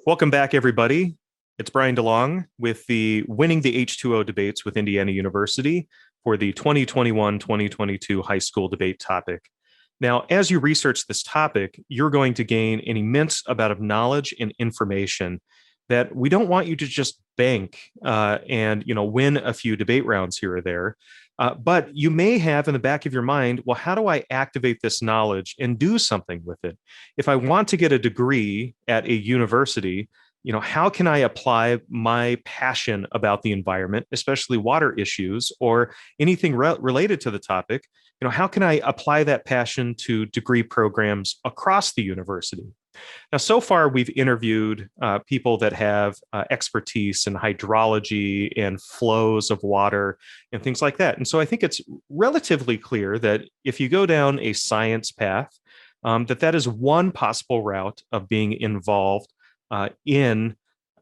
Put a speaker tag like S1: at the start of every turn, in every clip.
S1: Welcome back, everybody. It's Brian DeLong with the Winning the H20 debates with Indiana University for the 2021-2022 high school debate topic. Now, as you research this topic, you're going to gain an immense amount of knowledge and information that we don't want you to just bank and win a few debate rounds here or there. But you may have in the back of your mind, well, how do I activate this knowledge and do something with it? If I want to get a degree at a university, how can I apply my passion about the environment, especially water issues or anything related to the topic? How can I apply that passion to degree programs across the university? Now, so far, we've interviewed people that have expertise in hydrology and flows of water and things like that. And so I think it's relatively clear that if you go down a science path, that is one possible route of being involved in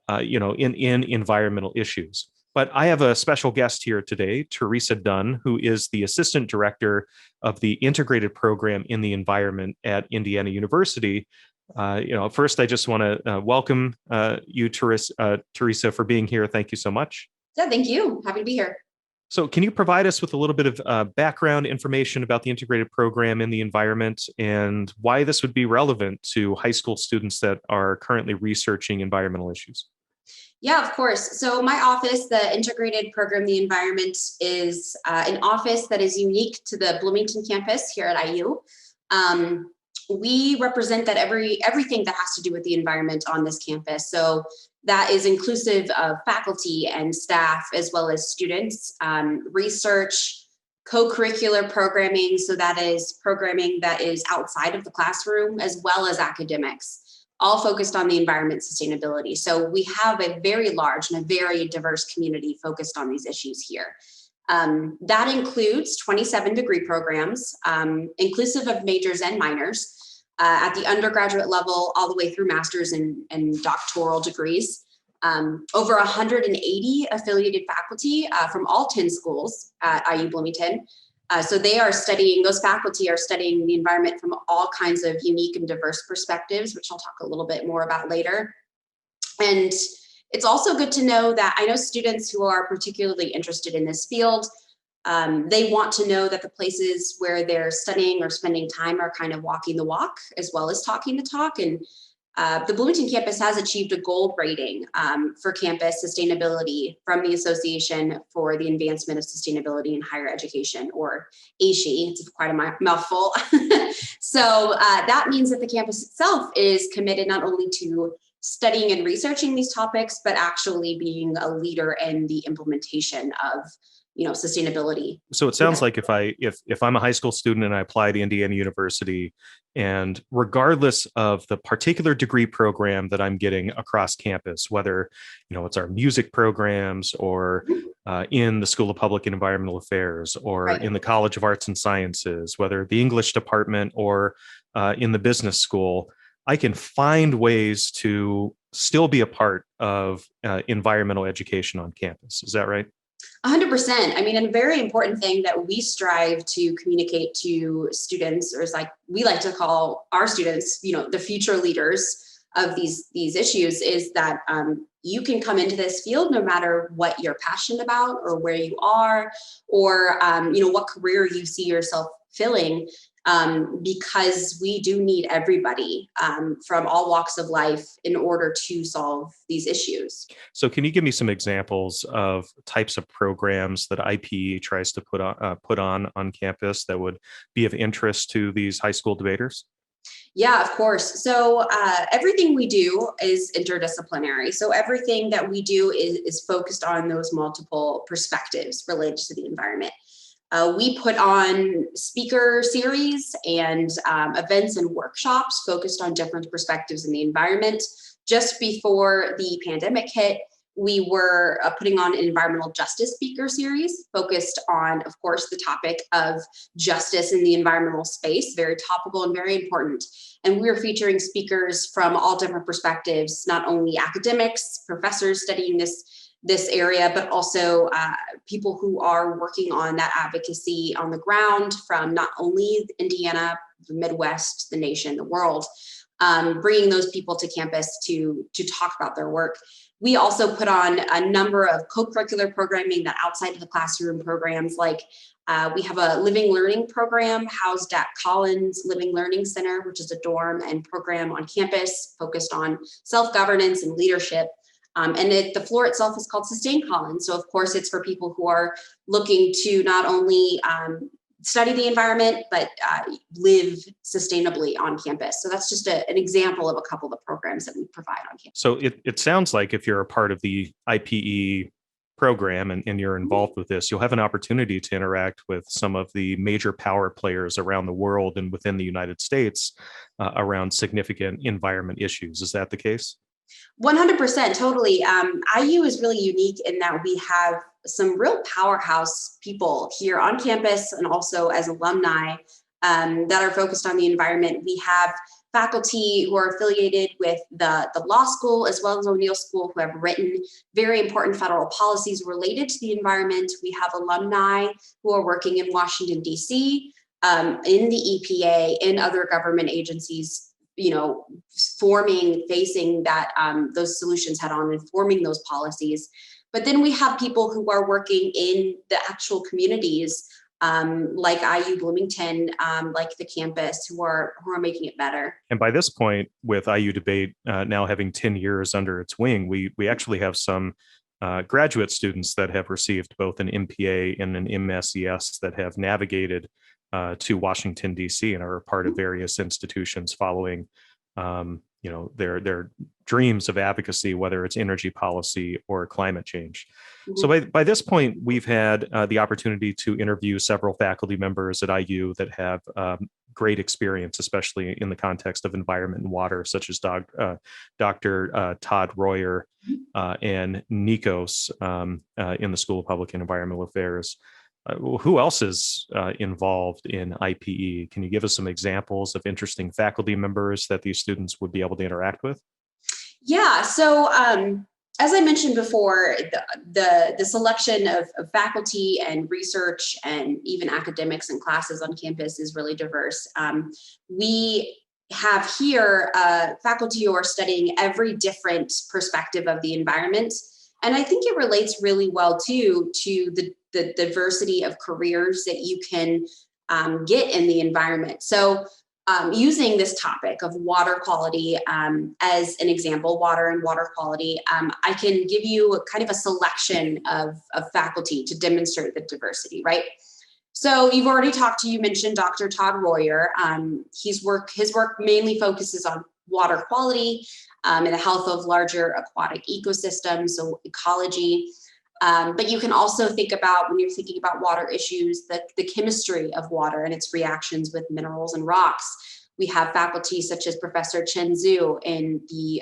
S1: environmental issues. But I have a special guest here today, Theresa Dunn, who is the Assistant Director of the Integrated Program in the Environment at Indiana University. First, I just want to welcome you, Theresa, for being here. Thank you so much.
S2: Yeah, thank you. Happy to be here.
S1: So can you provide us with a little bit of background information about the integrated program in the environment and why this would be relevant to high school students that are currently researching environmental issues?
S2: Yeah, of course. So my office, the Integrated Program, the Environment, is an office that is unique to the Bloomington campus here at IU. We represent that everything that has to do with the environment on this campus. So that is inclusive of faculty and staff, as well as students, research, co-curricular programming. So that is programming that is outside of the classroom, as well as academics, all focused on the environment sustainability. So we have a very large and a very diverse community focused on these issues here. That includes 27 degree programs, inclusive of majors and minors, at the undergraduate level, all the way through master's and doctoral degrees. Over 180 affiliated faculty from all 10 schools at IU Bloomington. So those faculty are studying the environment from all kinds of unique and diverse perspectives, which I'll talk a little bit more about later. And it's also good to know that I know students who are particularly interested in this field, they want to know that the places where they're studying or spending time are kind of walking the walk as well as talking the talk. And the Bloomington campus has achieved a gold rating for campus sustainability from the Association for the Advancement of Sustainability in Higher Education, or ASHE. It's quite a mouthful. So that means that the campus itself is committed not only to studying and researching these topics, but actually being a leader in the implementation of sustainability.
S1: So it sounds like if I'm a high school student and I apply to Indiana University, and regardless of the particular degree program that I'm getting across campus, whether it's our music programs or in the School of Public and Environmental Affairs or in the College of Arts and Sciences, whether the English department or in the business school, I can find ways to still be a part of environmental education on campus. Is that right?
S2: 100%. I mean, a very important thing that we strive to communicate to students, or is like we like to call our students, the future leaders of these issues, is that you can come into this field no matter what you're passionate about or where you are, or what career you see yourself filling. Because we do need everybody from all walks of life in order to solve these issues.
S1: So can you give me some examples of types of programs that IPE tries to put on campus that would be of interest to these high school debaters?
S2: Yeah, of course. So everything we do is interdisciplinary. So everything that we do is focused on those multiple perspectives related to the environment. We put on speaker series and events and workshops focused on different perspectives in the environment. Just before the pandemic hit, we were putting on an environmental justice speaker series focused on, of course, the topic of justice in the environmental space, very topical and very important. And we were featuring speakers from all different perspectives, not only academics, professors studying this area, but also people who are working on that advocacy on the ground from not only Indiana, the Midwest, the nation, the world. bringing those people to campus to talk about their work. We also put on a number of co-curricular programming that outside of the classroom programs, like we have a living learning program housed at Collins Living Learning Center, which is a dorm and program on campus focused on self-governance and leadership. And the floor itself is called Sustain Collins. So of course, it's for people who are looking to not only study the environment, but live sustainably on campus. So that's just an example of a couple of the programs that we provide on campus.
S1: So it sounds like if you're a part of the IPE program and you're involved with this, you'll have an opportunity to interact with some of the major power players around the world and within the United States around significant environment issues. Is that the case?
S2: 100%, totally. IU is really unique in that we have some real powerhouse people here on campus and also as alumni that are focused on the environment. We have faculty who are affiliated with the law school as well as O'Neill School who have written very important federal policies related to the environment. We have alumni who are working in Washington, D.C., in the EPA, in other government agencies, facing that those solutions head on and forming those policies. But then we have people who are working in the actual communities, like IU Bloomington, like the campus, who are making it better.
S1: And by this point, with IU Debate now having 10 years under its wing, we actually have some graduate students that have received both an MPA and an MSES that have navigated to Washington, D.C. and are a part of various institutions following their dreams of advocacy, whether it's energy policy or climate change. Mm-hmm. So by this point, we've had the opportunity to interview several faculty members at IU that have great experience, especially in the context of environment and water, such as Dr. Todd Royer and Nikos in the School of Public and Environmental Affairs. Who else is involved in IPE? Can you give us some examples of interesting faculty members that these students would be able to interact with?
S2: Yeah, so as I mentioned before, the selection of faculty and research and even academics and classes on campus is really diverse. We have here faculty who are studying every different perspective of the environment. And I think it relates really well too to the diversity of careers that you can get in the environment. So using this topic of water quality as an example, water and water quality, I can give you kind of a selection of faculty to demonstrate the diversity, right? So you mentioned Dr. Todd Royer. His work mainly focuses on water quality and the health of larger aquatic ecosystems, so ecology. But you can also think about, when you're thinking about water issues, the chemistry of water and its reactions with minerals and rocks. We have faculty such as Professor Chen Zhu in the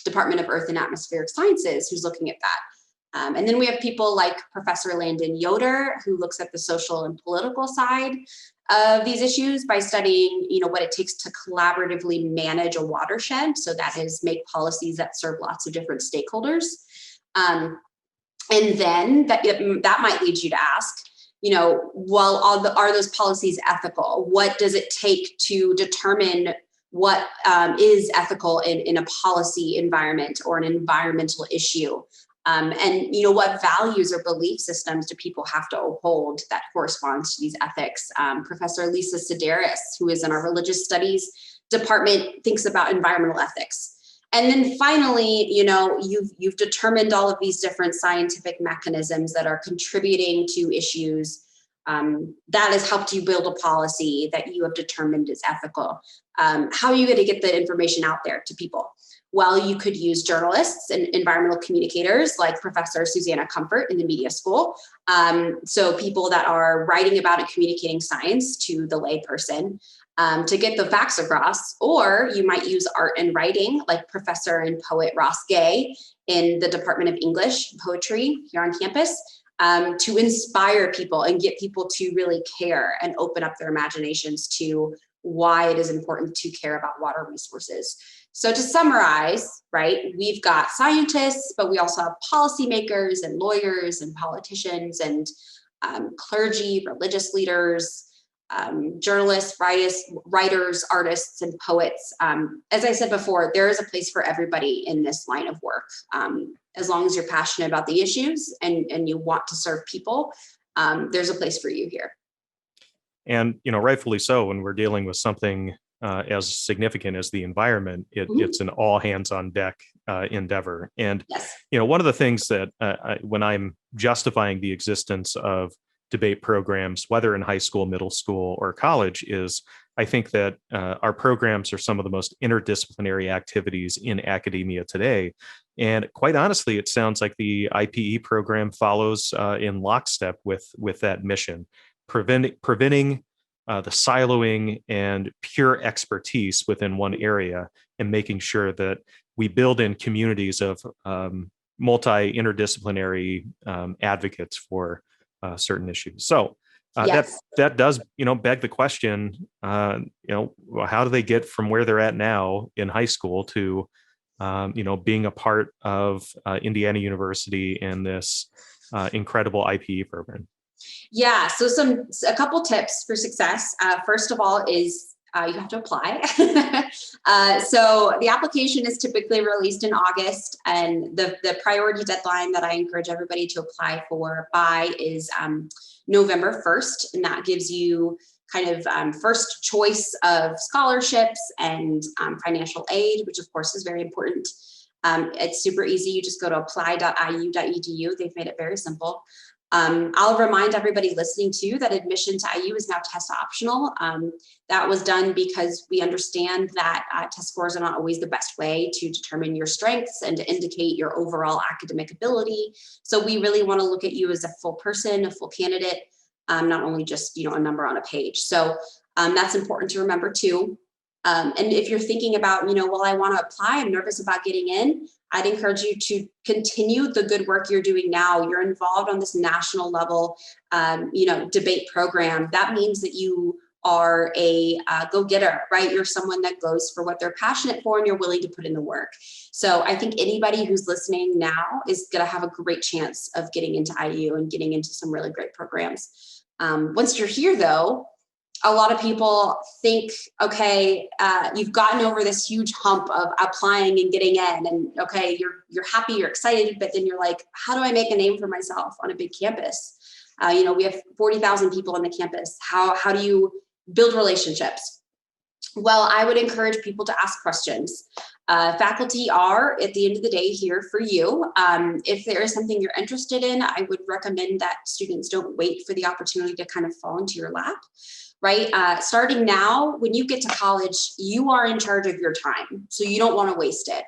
S2: Department of Earth and Atmospheric Sciences, who's looking at that. And then we have people like Professor Landon Yoder, who looks at the social and political side of these issues by studying, what it takes to collaboratively manage a watershed. So that is, make policies that serve lots of different stakeholders. And then that might lead you to ask, are those policies ethical? What does it take to determine what is ethical in a policy environment or an environmental issue? And what values or belief systems do people have to uphold that corresponds to these ethics? Professor Lisa Sedaris, who is in our religious studies department, thinks about environmental ethics. And then finally, you've determined all of these different scientific mechanisms that are contributing to issues that has helped you build a policy that you have determined is ethical. How are you going to get the information out there to people? Well, you could use journalists and environmental communicators like Professor Susanna Comfort in the media school. So people that are writing about and communicating science to the layperson to get the facts across. Or you might use art and writing like Professor and poet Ross Gay in the Department of English and Poetry here on campus to inspire people and get people to really care and open up their imaginations to why it is important to care about water resources. So to summarize, right, we've got scientists, but we also have policymakers and lawyers and politicians and clergy, religious leaders, journalists, writers, artists, and poets. As I said before, there is a place for everybody in this line of work. As long as you're passionate about the issues and you want to serve people, there's a place for you here.
S1: And, rightfully so, when we're dealing with something as significant as the environment, it's an all hands on deck endeavor. And,
S2: yes.
S1: One of the things that when I'm justifying the existence of debate programs, whether in high school, middle school, or college, is I think that our programs are some of the most interdisciplinary activities in academia today. And quite honestly, it sounds like the IPE program follows in lockstep with that mission, preventing the siloing and pure expertise within one area, and making sure that we build in communities of multi-interdisciplinary advocates for certain issues. So
S2: yes.
S1: that does, beg the question, how do they get from where they're at now in high school to, being a part of Indiana University and this incredible IPE program?
S2: Yeah, so a couple tips for success. First of all is you have to apply. So the application is typically released in August, and the priority deadline that I encourage everybody to apply for by is November 1st, and that gives you kind of first choice of scholarships and financial aid, which of course is very important. It's super easy. You just go to apply.iu.edu. They've made it very simple. I'll remind everybody listening too that admission to IU is now test optional. That was done because we understand that test scores are not always the best way to determine your strengths and to indicate your overall academic ability. So we really want to look at you as a full person, a full candidate, not only just, a number on a page. So that's important to remember too. And if you're thinking about, well, I want to apply, I'm nervous about getting in, I'd encourage you to continue the good work you're doing now. You're involved on this national level, debate program. That means that you are a go-getter, right? You're someone that goes for what they're passionate for and you're willing to put in the work. So I think anybody who's listening now is going to have a great chance of getting into IU and getting into some really great programs. Once you're here though, a lot of people think, okay, you've gotten over this huge hump of applying and getting in, and okay, you're happy, you're excited, but then you're like, how do I make a name for myself on a big campus? We have 40,000 people on the campus. How do you build relationships? Well, I would encourage people to ask questions. Faculty are, at the end of the day, here for you. If there is something you're interested in, I would recommend that students don't wait for the opportunity to kind of fall into your lap. Right? Starting now, when you get to college, you are in charge of your time. So you don't want to waste it.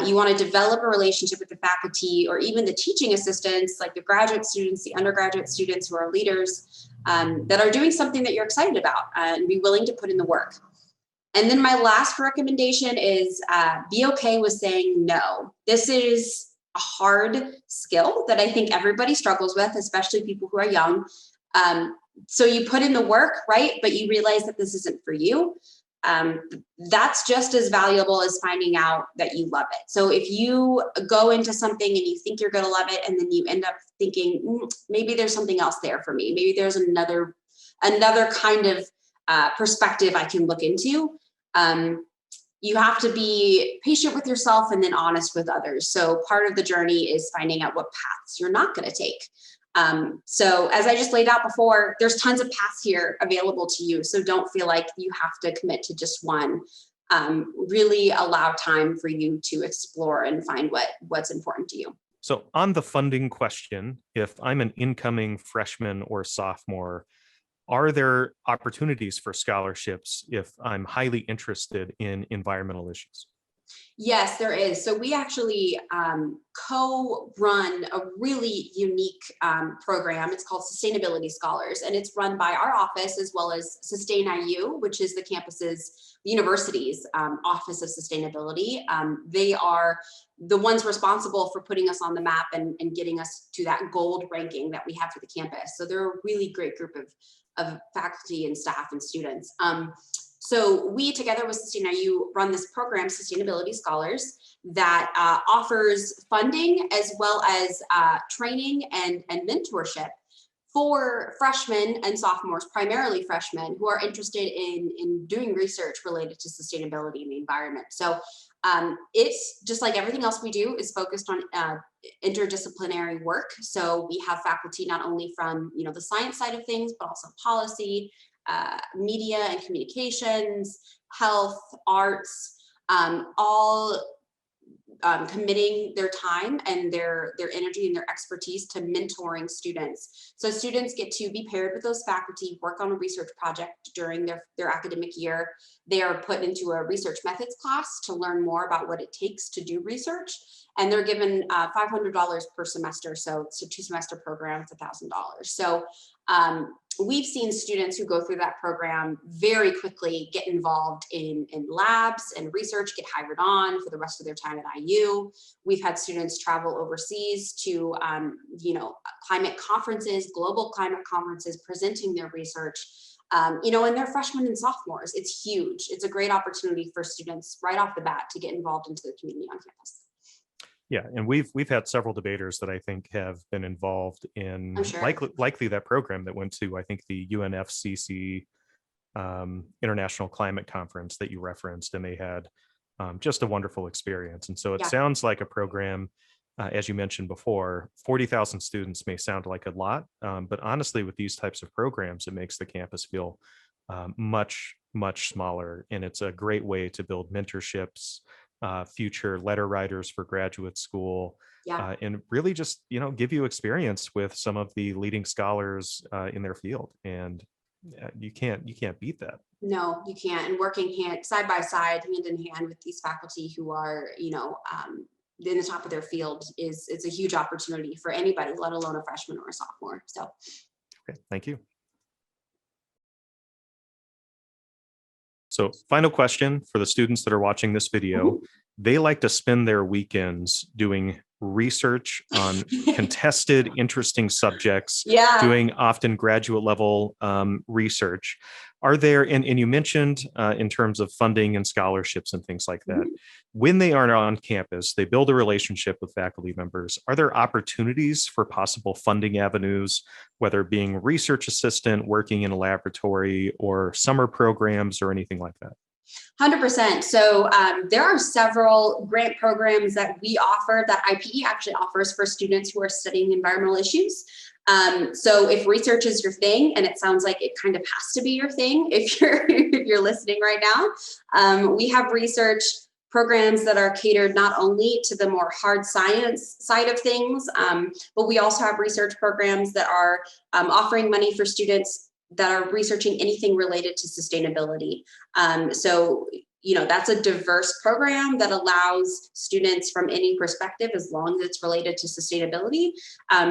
S2: You want to develop a relationship with the faculty or even the teaching assistants, like the graduate students, the undergraduate students who are leaders that are doing something that you're excited about, and be willing to put in the work. And then my last recommendation is be okay with saying no. This is a hard skill that I think everybody struggles with, especially people who are young. So you put in the work, right? But you realize that this isn't for you. That's just as valuable as finding out that you love it. So if you go into something and you think you're going to love it, and then you end up thinking, maybe there's something else there for me. Maybe there's another kind of perspective I can look into. You have to be patient with yourself and then honest with others. So part of the journey is finding out what paths you're not going to take. So as I just laid out before, there's tons of paths here available to you. So don't feel like you have to commit to just one. Really allow time for you to explore and find what's important to you.
S1: So on the funding question, if I'm an incoming freshman or sophomore, are there opportunities for scholarships if I'm highly interested in environmental issues?
S2: Yes, there is. So we actually co-run a really unique program. It's called Sustainability Scholars, and it's run by our office as well as Sustain IU, which is the university's Office of Sustainability. They are the ones responsible for putting us on the map and getting us to that gold ranking that we have for the campus. So they're a really great group of faculty and staff and students. So we, together with Sustain IU, run this program, Sustainability Scholars, that offers funding as well as training and mentorship for freshmen and sophomores, primarily freshmen, who are interested in doing research related to sustainability in the environment. So it's just like everything else we do is focused on interdisciplinary work. So we have faculty not only from the science side of things, but also policy, media and communications, health, arts, all committing their time and their energy and their expertise to mentoring students. So students get to be paired with those faculty, work on a research project during their academic year. They are put into a research methods class to learn more about what it takes to do research. And they're given $500 per semester. So it's a 2-semester program, it's $1,000. So we've seen students who go through that program very quickly get involved in labs and research, get hired on for the rest of their time at IU. We've had students travel overseas to, climate conferences, global climate conferences, presenting their research. And they're freshmen and sophomores. It's huge. It's a great opportunity for students right off the bat to get involved into the community on campus.
S1: Yeah, and we've had several debaters that I think have been involved in likely that program that went to, I think, the UNFCCC International Climate Conference that you referenced, and they had just a wonderful experience. And so it sounds like a program, as you mentioned before, 40,000 students may sound like a lot, but honestly, with these types of programs, it makes the campus feel much smaller, and it's a great way to build mentorships, future letter writers for graduate school, and really just give you experience with some of the leading scholars in their field, and you can't beat that.
S2: No, you can't. And working side by side, hand in hand with these faculty who are in the top of their field it's a huge opportunity for anybody, let alone a freshman or a sophomore. So
S1: okay, thank you. So final question for the students that are watching this video. They like to spend their weekends doing research on contested, interesting subjects, doing often graduate level research. Are there, and you mentioned in terms of funding and scholarships and things like that, when they are on campus, they build a relationship with faculty members. Are there opportunities for possible funding avenues, whether being research assistant, working in a laboratory, or summer programs or anything like that?
S2: 100%. So there are several grant programs that we offer, that IPE actually offers for students who are studying environmental issues. So if research is your thing, and it sounds like it kind of has to be your thing if you're listening right now, we have research programs that are catered not only to the more hard science side of things, but we also have research programs that are offering money for students that are researching anything related to sustainability. So that's a diverse program that allows students from any perspective, as long as it's related to sustainability,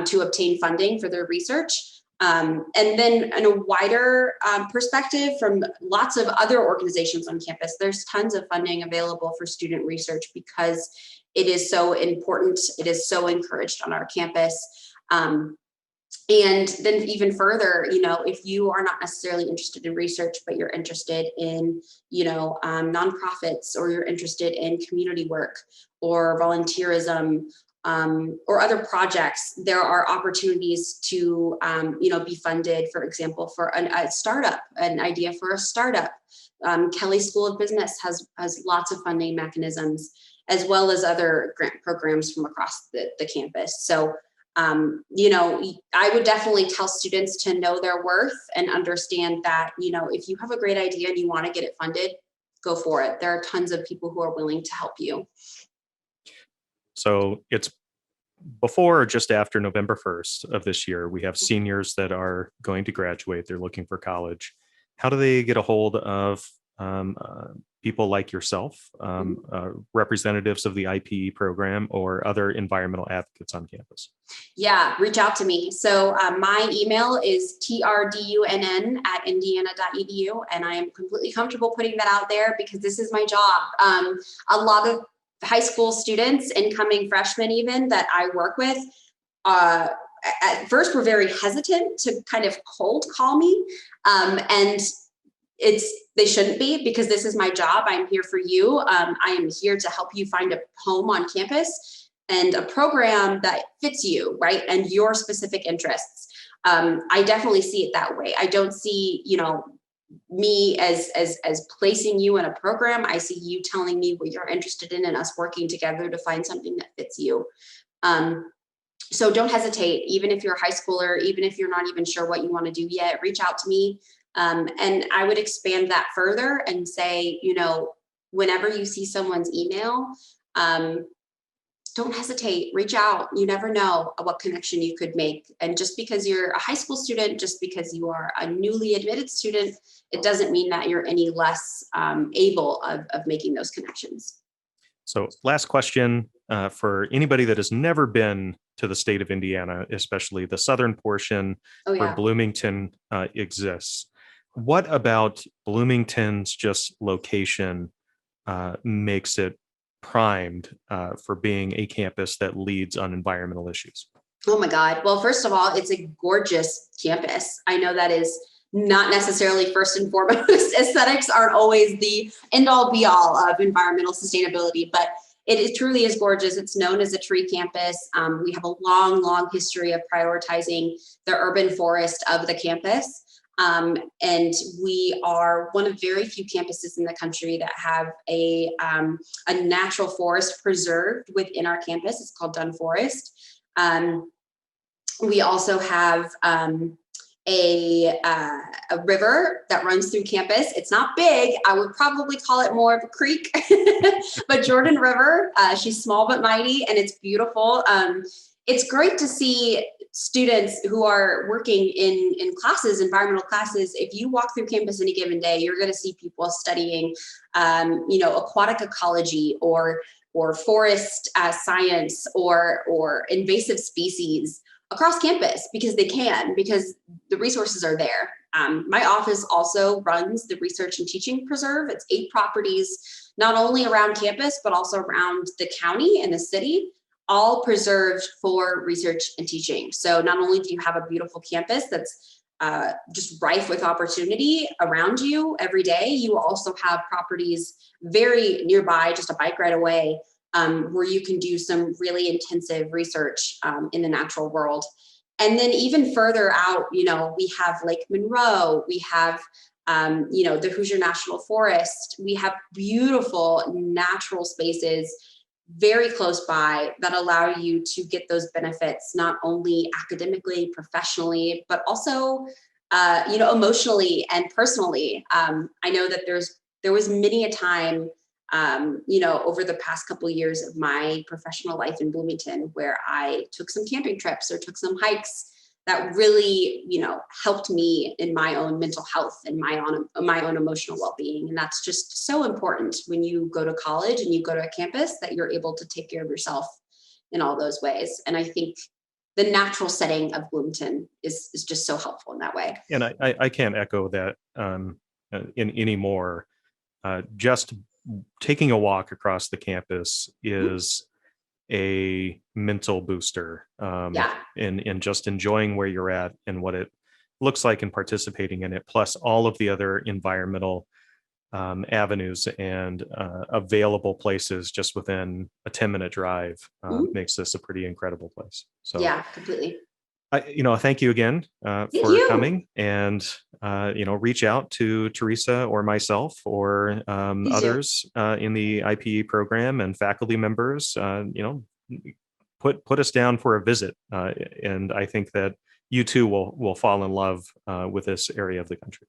S2: to obtain funding for their research. And then in a wider perspective, from lots of other organizations on campus, there's tons of funding available for student research because it is so important. It is so encouraged on our campus. And then even further, if you are not necessarily interested in research, but you're interested in, nonprofits, or you're interested in community work or volunteerism, or other projects, there are opportunities to, be funded, for example, for a startup, an idea for a startup. Kelly School of Business has lots of funding mechanisms, as well as other grant programs from across the campus. So I would definitely tell students to know their worth and understand that, if you have a great idea and you want to get it funded, go for it. There are tons of people who are willing to help you.
S1: So it's before or just after November 1st of this year, we have seniors that are going to graduate. They're looking for college. How do they get a hold of people like yourself, representatives of the IPE program, or other environmental advocates on campus?
S2: Yeah, reach out to me. So my email is trdunn@indiana.edu, and I am completely comfortable putting that out there because this is my job. A lot of high school students, incoming freshmen even, that I work with, at first were very hesitant to kind of cold call me, and they shouldn't be, because this is my job. I'm here for you. I am here to help you find a home on campus and a program that fits you, right, and your specific interests. I definitely see it that way. I don't see, me as placing you in a program. I see you telling me what you're interested in and us working together to find something that fits you. So don't hesitate, even if you're a high schooler, even if you're not even sure what you want to do yet, reach out to me. And I would expand that further and say, whenever you see someone's email, don't hesitate, reach out. You never know what connection you could make. And just because you're a high school student, just because you are a newly admitted student, it doesn't mean that you're any less able of making those connections.
S1: So last question for anybody that has never been to the state of Indiana, especially the southern portion where Bloomington exists. What about Bloomington's just location makes it primed for being a campus that leads on environmental issues?
S2: Oh my God. Well, first of all, it's a gorgeous campus. I know that is not necessarily first and foremost. Aesthetics aren't always the end all be all of environmental sustainability, but it truly is gorgeous. It's known as a tree campus. We have a long, long history of prioritizing the urban forest of the campus. And we are one of very few campuses in the country that have a natural forest preserved within our campus. It's called Dunn Forest. We also have a river that runs through campus. It's not big. I would probably call it more of a creek, but Jordan River, she's small but mighty, and it's beautiful. It's great to see students who are working in classes, environmental classes. If you walk through campus any given day, you're going to see people studying, aquatic ecology or forest science or invasive species across campus because the resources are there. My office also runs the Research and Teaching Preserve. It's 8 properties, not only around campus, but also around the county and the city, all preserved for research and teaching. So not only do you have a beautiful campus that's just rife with opportunity around you every day, you also have properties very nearby, just a bike ride away, where you can do some really intensive research in the natural world. And then even further out, we have Lake Monroe, we have, the Hoosier National Forest, we have beautiful natural spaces very close by that allow you to get those benefits, not only academically, professionally, but also, emotionally and personally. I know that there was many a time, over the past couple of years of my professional life in Bloomington, where I took some camping trips or took some hikes that really, helped me in my own mental health and my own emotional well-being. And that's just so important when you go to college and you go to a campus, that you're able to take care of yourself in all those ways. And I think the natural setting of Bloomington is just so helpful in that way.
S1: And I can't echo that in anymore. Just taking a walk across the campus is a mental booster, and just enjoying where you're at and what it looks like and participating in it, plus all of the other environmental avenues and available places just within a 10-minute drive makes this a pretty incredible place. So
S2: yeah, completely.
S1: Thank you again for coming, and reach out to Theresa or myself or others in the IPE program and faculty members. Put us down for a visit, and I think that you too will fall in love with this area of the country.